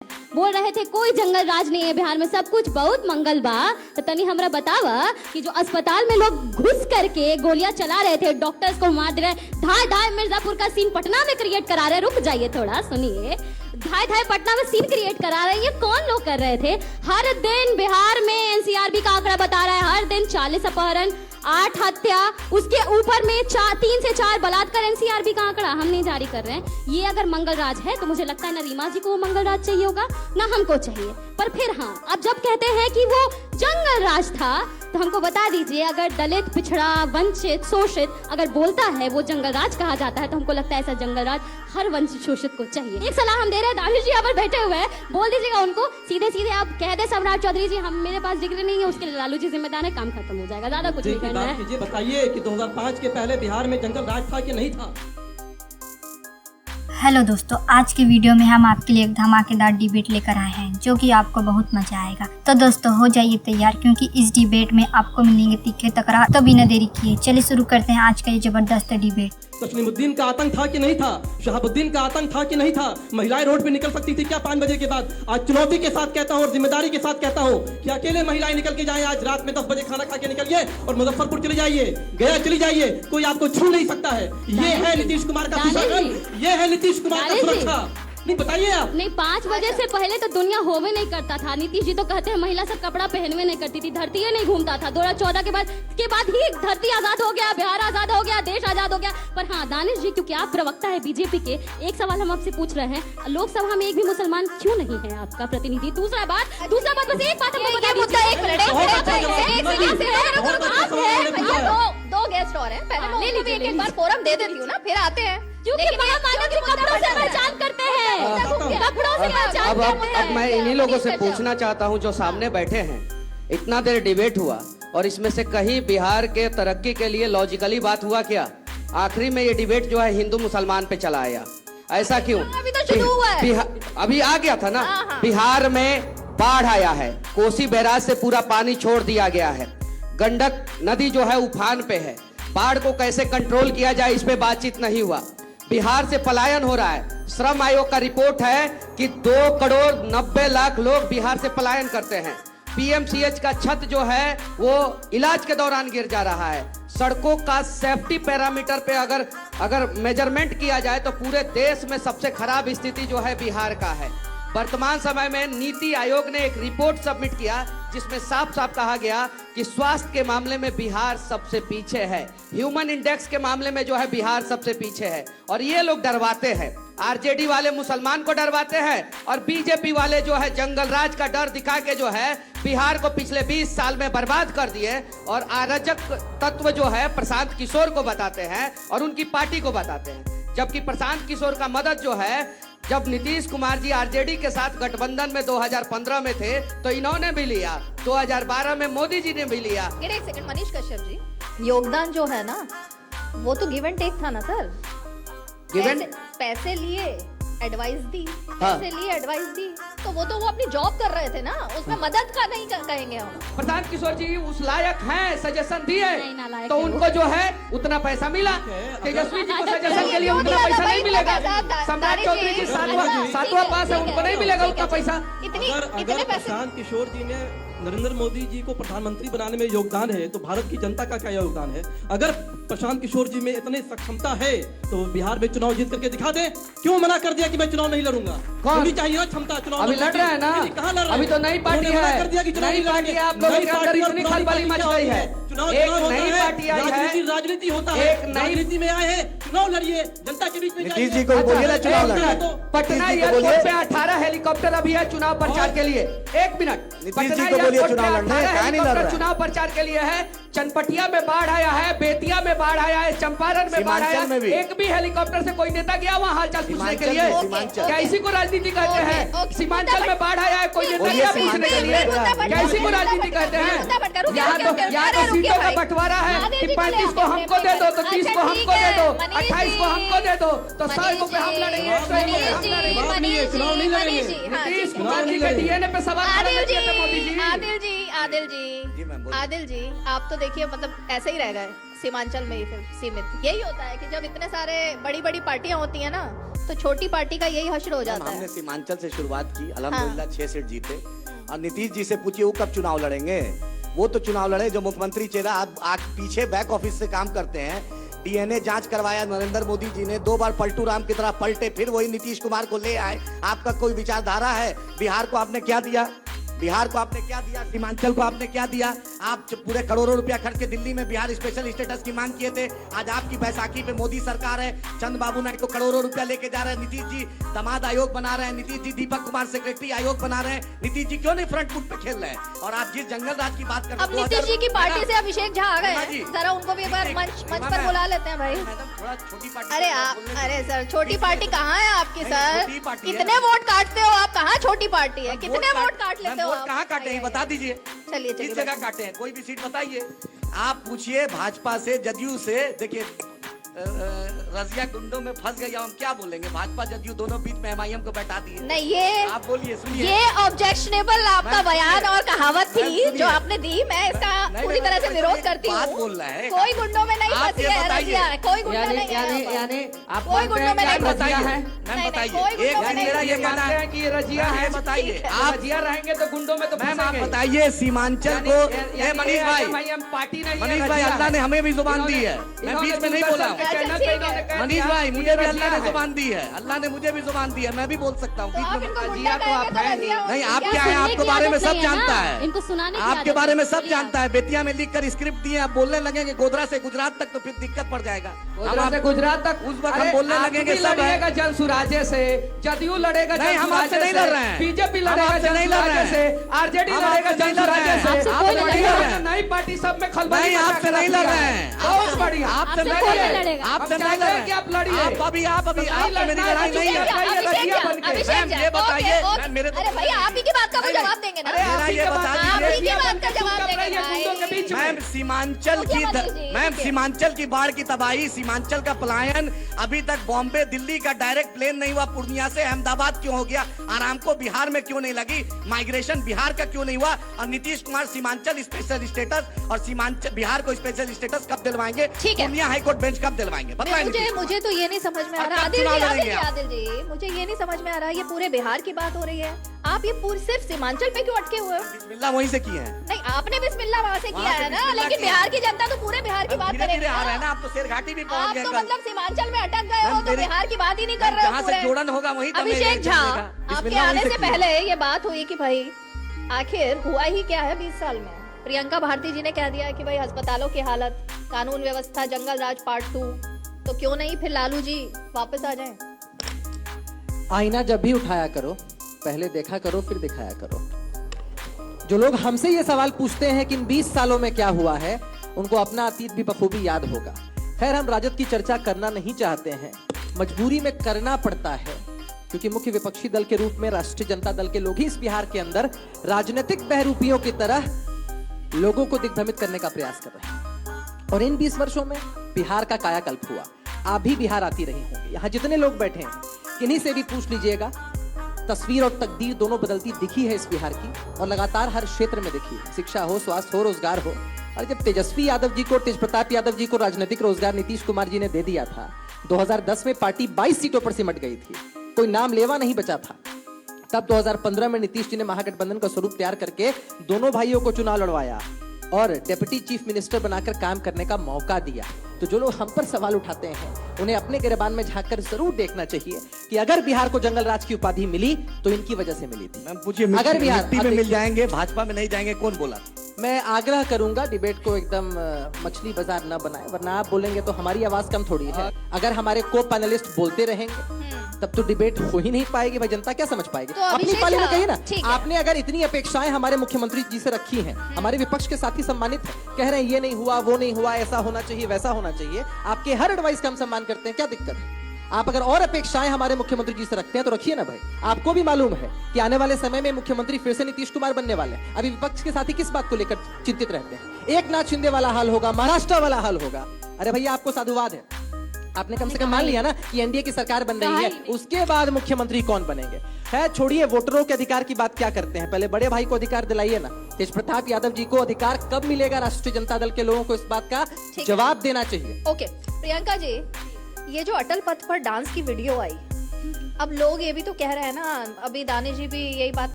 बोल रहे थे कोई जंगल राज नहीं है बिहार में, सब कुछ बहुत मंगल बा। तो तनी हमरा बतावा कि जो अस्पताल में लोग घुस करके गोलियां चला रहे थे, डॉक्टर्स को मार दे रहे, धाय धाय मिर्जापुर का सीन पटना में क्रिएट करा रहे। रुक जाइए थोड़ा, सुनिए। धाय धाय पटना में सीन क्रिएट करा रहे हैं, ये कौन लोग कर रहे थे? हर दिन बिहार में एनसीआरबी का आंकड़ा बता रहा है, हर दिन 40 अपहरण, 8 हत्या, उसके ऊपर में 3 से 4 बलात्कार। एनसीआरबी का आंकड़ा हम नहीं जारी कर रहे हैं। ये अगर मंगल राज है तो मुझे लगता है ना रीमा जी को वो मंगल राज चाहिए होगा ना हमको चाहिए। पर फिर हाँ, अब जब कहते हैं कि वो जंगल राज था तो हमको बता दीजिए, अगर दलित, पिछड़ा, वंचित, शोषित अगर बोलता है वो जंगल राज कहा जाता है, तो हमको लगता है ऐसा जंगल राज हर वंचित शोषित को चाहिए। एक सलाह हम दे रहे हैं, दानिश जी यहाँ पर बैठे हुए हैं, बोल दीजिएगा उनको सीधे सीधे, आप कह दे सम्राट चौधरी जी हम मेरे पास डिग्री नहीं है, उसके लिए लालू जी जिम्मेदार है, काम खत्म हो जाएगा, ज्यादा कुछ नहीं करना है। बताइए कि 2005 के पहले बिहार में जंगल राज था कि नहीं था? हेलो दोस्तों, आज के वीडियो में हम आपके लिए एक धमाकेदार डिबेट लेकर आए हैं जो कि आपको बहुत मजा आएगा। तो दोस्तों हो जाइए तैयार, क्योंकि इस डिबेट में आपको मिलेंगे तीखे तकरार। तो बिना देरी किए चलिए शुरू करते हैं आज का ये जबरदस्त डिबेट। तस्लीमुद्दीन का आतंक था कि नहीं था? शहाबुद्दीन का आतंक था कि नहीं था? महिलाएं रोड पे निकल सकती थी क्या 5 बजे के बाद? आज चुनौती के साथ कहता हूँ और जिम्मेदारी के साथ कहता हूँ कि अकेले महिलाएं निकल के जाएं, आज रात में 10 बजे खाना खा के निकलिए और मुजफ्फरपुर चले जाइए, गया चली जाइए, कोई आपको छू नहीं सकता है। ये है नीतीश कुमार का सुशासन, ये है नीतीश कुमार का सुरक्षा। नहीं बताइए आप। नहीं, 5 बजे से पहले तो दुनिया होवे नहीं करता था। नीतीश जी तो कहते हैं महिला सब कपड़ा पहनवे नहीं करती थी, धरती ही नहीं घूमता था। 2014 के बाद ही धरती आजाद हो गया, बिहार आजाद हो गया, देश आजाद हो गया। पर हाँ दानिश जी, क्योंकि आप प्रवक्ता है बीजेपी के, एक सवाल हम आपसे पूछ रहे हैं, लोकसभा में एक भी मुसलमान क्यों नहीं है आपका प्रतिनिधि? दूसरा बात बस एक बात हमको बता दीजिए। दो गेस्ट और हैं, पहले मैं उनको भी एक बार फोरम दे देती हूँ ना, फिर आते हैं। क्योंकि कपड़ों से पहचान करते हैं, कपड़ों से पहचान करते हैं। अब मैं इन्हीं लोगों से पूछना चाहता हूं जो सामने बैठे हैं। इतना देर डिबेट हुआ और इसमें से कहीं बिहार के तरक्की के लिए लॉजिकली बात हुआ क्या? आखिरी में ये डिबेट जो है हिंदू मुसलमान पे चला आया, ऐसा क्यों? अभी तो शुरू हुआ है। अभी आ गया था ना। बिहार में बाढ़ आया है, कोसी बैराज से पूरा पानी छोड़ दिया गया है, गंडक नदी जो है उफान पे है, बाढ़ को कैसे कंट्रोल किया जाए इस पे बातचीत नहीं हुआ। बिहार से पलायन हो रहा है, श्रम आयोग का रिपोर्ट है कि 2 करोड़ 90 लाख लोग बिहार से पलायन करते हैं। पीएमसीएच का छत जो है वो इलाज के दौरान गिर जा रहा है। सड़कों का सेफ्टी पैरामीटर पे अगर मेजरमेंट किया जाए तो पूरे देश में सबसे खराब स्थिति जो है बिहार का है। वर्तमान समय में नीति आयोग ने एक रिपोर्ट सबमिट किया जिसमें साफ साफ कहा गया कि स्वास्थ्य के मामले में बिहार सबसे पीछे है, ह्यूमन इंडेक्स के मामले में जो है बिहार सबसे पीछे है। और ये लोग डरवाते हैं, आरजेडी वाले मुसलमान को डरवाते हैं और बीजेपी वाले जो है जंगल राज का डर दिखा के जो है बिहार को पिछले 20 साल में बर्बाद कर दिए। और अराजक तत्व जो है प्रशांत किशोर को बताते हैं और उनकी पार्टी को बताते हैं, जबकि प्रशांत किशोर का मदद जो है, जब नीतीश कुमार जी आरजेडी के साथ गठबंधन में 2015 में थे तो इन्होंने भी लिया, 2012 में मोदी जी ने भी लिया। एक सेकंड मनीष कश्यप जी, योगदान जो है ना वो तो गिव एंड टेक था ना सर। पैसे लिए, एडवाइस दी, पैसे लिए, एडवाइस दी, तो वो अपनी जॉब कर रहे थे ना, उसमें मदद का नहीं कहेंगे हम। प्रशांत किशोर जी उस लायक हैं, सजेशन दिए तो उनको जो है उतना पैसा मिला। तेजस्वी जी को सजेशन के लिए उतना पैसा नहीं मिलेगा। सम्राट चौधरी जी 7वां पास है, उनको नहीं मिलेगा उतना पैसा। अगर प्रशांत किशोर जी ने नरेंद्र मोदी जी को प्रधानमंत्री बनाने में योगदान है तो भारत की जनता का क्या योगदान है? अगर प्रशांत किशोर जी में इतनी सक्षमता है तो बिहार में चुनाव जीत करके दिखा दे। क्यों मना कर दिया कि मैं चुनाव नहीं लड़ूंगा? कौन चाहिए ना क्षमता? चुनाव अभी लड़ रहा है ना, कहाँ लड़ रहा है? अभी तो नई पार्टी है, नई पार्टी आप लोगों के अंदर इतनी खलबली मच गई है। एक नई पार्टी आई है, राजनीति होता है, एक राजनीति में आए हैं, चुनाव लड़िए, जनता के बीच में नीतीश जी को बोलिए ना चुनाव लड़ना। पटना एयरपोर्ट पे 18 हेलीकॉप्टर अभी है चुनाव प्रचार के लिए। 1 मिनट, नीतीश जी को बोलिए चुनाव लड़ना, कहाँ नहीं लड़ रहा? चुनाव प्रचार के लिए है। चनपटिया में बाढ़ आया है, बेतिया में बाढ़ आया है, चंपारण में बाढ़ आया है, एक भी हेलीकॉप्टर से कोई नेता गया वहाँ हालचाल पूछने के लिए? क्या इसी को राजनीति कहते हैं? सीमांचल में बाढ़ आया है, कोई नेता गया पूछने के लिए? क्या इसी को राजनीति कहते हैं? यहाँ तो सीटों का बंटवारा है कि 35 को हमको दे दो तो 30 को हमको दे दो। मनीष 28 को हमको दे दो तो 100 को पे हम लड़ेंगे, 101 को पे हम लड़ेंगे। चुनाव नहीं लड़ेंगे। नीतीश कुमार जी के डीएनए पे सवाल खड़ा कर दिया था मोदी जी। आदिल जी, आप तो देखिए मतलब ऐसे ही रह गए सीमांचल में ही फिर सीमित। यही होता है कि जब इतने सारे बड़ी बड़ी पार्टियां होती है ना, तो छोटी पार्टी का यही हश्र हो जाता हमने है। सीमांचल से शुरुआत की, अल्हम्दुलिल्लाह 6 सीट जीते। और नीतीश जी से पूछिए वो कब चुनाव लड़ेंगे? वो तो चुनाव लड़े जो मुख्यमंत्री चेहरा आप पीछे बैक ऑफिस से काम करते हैं। डीएनए जांच करवाया नरेंद्र मोदी जी ने, 2 बार पलटू राम की तरह पलटे, फिर वही नीतीश कुमार को ले आए। आपका कोई विचारधारा है? बिहार को आपने क्या दिया? बिहार को आपने क्या दिया? सीमांचल को आपने क्या दिया? आप पूरे करोड़ों रुपया खर्च के दिल्ली में बिहार स्पेशल स्टेटस की मांग किए थे। आज आपकी बैसाखी पे मोदी सरकार है, चंद बाबू नायडू को करोड़ों रुपया लेके जा रहे हैं। नीतीश जी दामाद आयोग बना रहे हैं, नीतीश जी दीपक कुमार सेक्रेटरी आयोग बना रहे हैं। नीतीश जी क्यों नहीं फ्रंट फुट पे खेल रहे हैं? और आप जिस जंगल राज की बात कर रहे अब नीतीश जी की पार्टी से अभिषेक झा आ गए हैं, जरा उनको भी एक बार मंच पर बुला लेते हैं भाई। थोड़ा छोटी पार्टी। अरे सर, छोटी पार्टी कहाँ है आपकी सर? छोटी पार्टी है। कितने वोट काटते हो आप? कहाँ छोटी पार्टी है? कितने वोट काट लेते हो आप? कहाँ काटे हैं बता दीजिए। चलिए किस जगह काटे हैं? कोई भी सीट बताइए। आप पूछिए भाजपा से, जदयू से। देखिए रजिया गुंडों में फंस गई, हम क्या बोलेंगे? भाजपा जदयू दोनों बीच में एमआईएम को बैठा दिए। नहीं, ये आप बोलिए, सुनिए। ये ऑब्जेक्शनेबल आपका बयान और कहावत थी जो आपने दी। मैं इसका पूरी तरह से विरोध करती बात हूँ। बोल रहा है। कोई गुंडों में नहीं आप फंसी ये है बताइए। रजिया, कोई गुंडा नहीं है यहाँ पर। यानी आप कोई गुंडों में नहीं बताइए फंसी है। मैम नहीं, बताइए। कोई एक गुंडों में मेरा नहीं ये ये कहना मानते है हैं कि ये रजिया है, बताइए। आप रजिया रहेंगे तो गुंडों में तो मैम आप फंसेंगे। बताइए सीमांचल को। ए मनीष भाई, पार्टी नहीं है, मनीष भाई, रजिया अल्लाह है। ने हमें भी जुबान दी है। इन्होंने मैं बीच में नहीं बोला हूँ। चैनल पे इन्होंने कह मनीष दिया भाई, कि मुझे भी ये अल्लाह ने रजिया है। जुबान दी है। अल्लाह ने मुझे भी जुबान दी है, मैं भी बोल सकता हूँ। तो आप इनको रजिया गुंडा तो आप कहेंगे तो हैं ही। रजिया नहीं, होंगे। आप क्या क्या है? सुनने आपके की बारे में आदत सब नहीं है ना? जानता है। इनको सुनाने की आपके आदत बारे में नहीं सब है। जानता है। बेतिया में लिख कर स्क्रिप्ट दिए, आप बोलने लगेंगे गोधरा से गुजरात तक तो फिर दिक्कत पड़ जाएगा। गोधरा से गुजरात तक उस वक्त हम बोलने लगेंगे सब है। लड़ेगा जन सुराजे से, जदयू लड़ेगा नहीं, जन हम आपसे सुराजे नहीं से, लड़ रहे हैं। बीजेपी हम लड़ेगा आपसे जन नहीं लड़ रहे सुराजे हैं। से, आरजेडी हम लड़ेगा आपसे जन नहीं लड़ रहे सुराजे हैं। से। आपसे आप कोई तो नहीं नहीं लड़ लड़ रहा रहे हैं। नई पार्टी सब में खलबली नहीं, मचा आपसे के नहीं रख लड़ दिया रहे है। हैं। बहुत बढ़िया। आपसे आपसे नहीं कोई लड़ नहीं रहे हैं। लड़ेगा। आपसे हम नहीं चाहते लड़ हैं कि आप लड़िए। आप मेरी नहीं लड़ाई नहीं है। रजिया बन के। मैम, ये बताइए। मैम, मेरे तो अरे भाई, आप ही की बात का वो जवाब देंगे ना। अरे आप मेरा ही ये के बता बात- दीजिए। आप ही की बात का चुप जवाब कर देंगे रही है भाई। गुंडों के बीच में। मैम, सीमांचल की मुख्यमंत्री जी, मैम, ठीक है। सीमांचल की बाढ़ की तबाही, सीमांचल का पलायन, अभी तक बॉम्बे दिल्ली का डायरेक्ट प्लेन नहीं हुआ। पूर्णिया से अहमदाबाद क्यों हो गया? आरामको बिहार में क्यों नहीं लगी? माइग्रेशन बिहार का क्यों नहीं हुआ? और नीतीश कुमार सीमांचल स्पेशल स्टेटस और सीमांचल बिहार को स्पेशल स्टेटस कब दिलवाएंगे? ठीक है। पूर्णिया हाईकोर्ट बेंच कब दिलवाएंगे? बताएं नीतीश कुमार। मुझे तो ये नहीं समझ में आ और रहा। कब आदिल चुनाव जी, आदिल लड़ेंगे जी, आप? आदिल जी, मुझे ये नहीं समझ में आ रहा। ये पूरे बिहार की बात हो रही है, आप ये पूरे सिर्फ सीमांचल पे क्यों अटके हुए हो? बिस्मिल्लाह वहीं से किए हैं। नहीं, आपने बिस्मिल्लाह वहां से किया वहाँ से है ना, बिस्मिल्लाह लेकिन किया बिहार की जनता तो पूरे बिहार की बात धीरे करेगी धीरे आ रहा है ना। ना। आप तो शेरघाटी भी पहुंच आप गए तो कल। मतलब सीमांचल में अटक गए हो मैम, तो मेरे- बिहार की बात ही नहीं कर रहे हो जहाँ से पूरे। जोड़न होगा वहीं तब अभिषेक मेरे झा, चलेगा। आपके बिस्मिल्लाह आने वहीं से किए। पहले ये बात हुई कि भाई आखिर हुआ ही क्या है 20 साल में। प्रियंका भारती जी ने कह दिया कि भाई अस्पतालों की हालत, कानून व्यवस्था, जंगल राज पार्ट 2, तो क्यों नहीं फिर लालू जी वापस आ जाएं? आईना जब भी उठाया करो, पहले देखा करो फिर दिखाया करो। जो लोग हमसे ये सवाल पूछते हैं कि इन 20 सालों में क्या हुआ है, उनको अपना अतीत भी बखूबी याद होगा। खैर, हम राजद की चर्चा करना नहीं चाहते हैं, मजबूरी में करना पड़ता है, क्योंकि मुख्य विपक्षी दल के रूप में राष्ट्रीय जनता दल के लोग ही इस बिहार के अंदर राजनीतिक बहरूपियों की तरह लोगों को दिग्भ्रमित करने का प्रयास कर रहे हैं। और इन 20 वर्षों में बिहार का कायाकल्प हुआ। आप भी बिहार आती रही होंगी। यहाँ जितने लोग बैठे हैं, किन्हीं से भी पूछ लीजिएगा, तस्वीर और तकदीर दोनों बदलती दिखी है इस बिहार की, और लगातार हर क्षेत्र में दिखी है। शिक्षा हो, स्वास्थ्य हो, रोजगार हो। और जब तेजस्वी यादव जी को, तेज प्रताप यादव जी को राजनीतिक रोजगार नीतीश कुमार जी ने दे दिया था, 2010 में पार्टी 22 सीटों पर सिमट गई थी, कोई नाम लेवा नहीं बचा था। तब 2015 में नीतीश जी ने महागठबंधन का स्वरूप तैयार करके दोनों भाइयों को चुनाव लड़वाया और डिप्टी चीफ मिनिस्टर बनाकर काम करने का मौका दिया। तो जो लोग हम पर सवाल उठाते हैं, उन्हें अपने गिरबान में झांककर जरूर देखना चाहिए कि अगर बिहार को जंगल राज की उपाधि मिली तो इनकी वजह से मिली थी। मैम पूछिए, अगर बिहार मिट्टी में मिल जाएंगे, भाजपा में नहीं जाएंगे, कौन बोला? मैं आग्रह करूंगा डिबेट को एकदम मछली बाजार न बनाए, वरना आप बोलेंगे तो हमारी आवाज कम थोड़ी है। अगर हमारे को पैनलिस्ट बोलते रहेंगे तब तो डिबेट हो ही नहीं पाएगी। भाई, जनता क्या समझ पाएगी? तो अपनी अभिषेक पाली में झा, कहिए ना। ठीक है। आपने अगर इतनी अपेक्षाएं हमारे मुख्यमंत्री जी से रखी हैं, हमारे विपक्ष के साथी सम्मानित है, कह रहे हैं ये नहीं हुआ, वो नहीं हुआ, ऐसा होना चाहिए, वैसा होना चाहिए, आपके हर एडवाइस का हम सम्मान करते हैं, क्या दिक्कत है? आप अगर और अपेक्षाएं हमारे मुख्यमंत्री जी से रखते हैं तो रखिए ना भाई। आपको भी मालूम है कि आने वाले समय में मुख्यमंत्री फिर से नीतीश कुमार बनने वाले हैं। अभी विपक्ष के साथी किस बात को लेकर चिंतित रहते हैं? एक नाथ शिंदे वाला हाल होगा, महाराष्ट्र वाला हाल होगा। अरे भैया, आपको साधुवाद है, आपने कम से कम मान लिया ना कि एनडीए की सरकार बन रही है, उसके बाद मुख्यमंत्री कौन बनेंगे। है, छोड़िए वोटरों के अधिकार की बात क्या करते हैं, पहले बड़े भाई को अधिकार दिलाइए ना। तेज प्रताप यादव जी को अधिकार कब मिलेगा, राष्ट्रीय जनता दल के लोगों को इस बात का जवाब देना चाहिए। ओके प्रियंका जी, ये जो अटल पथ पर डांस की वीडियो आई, अब लोग ये भी तो कह रहे हैं ना, अभी दानिश जी भी यही बात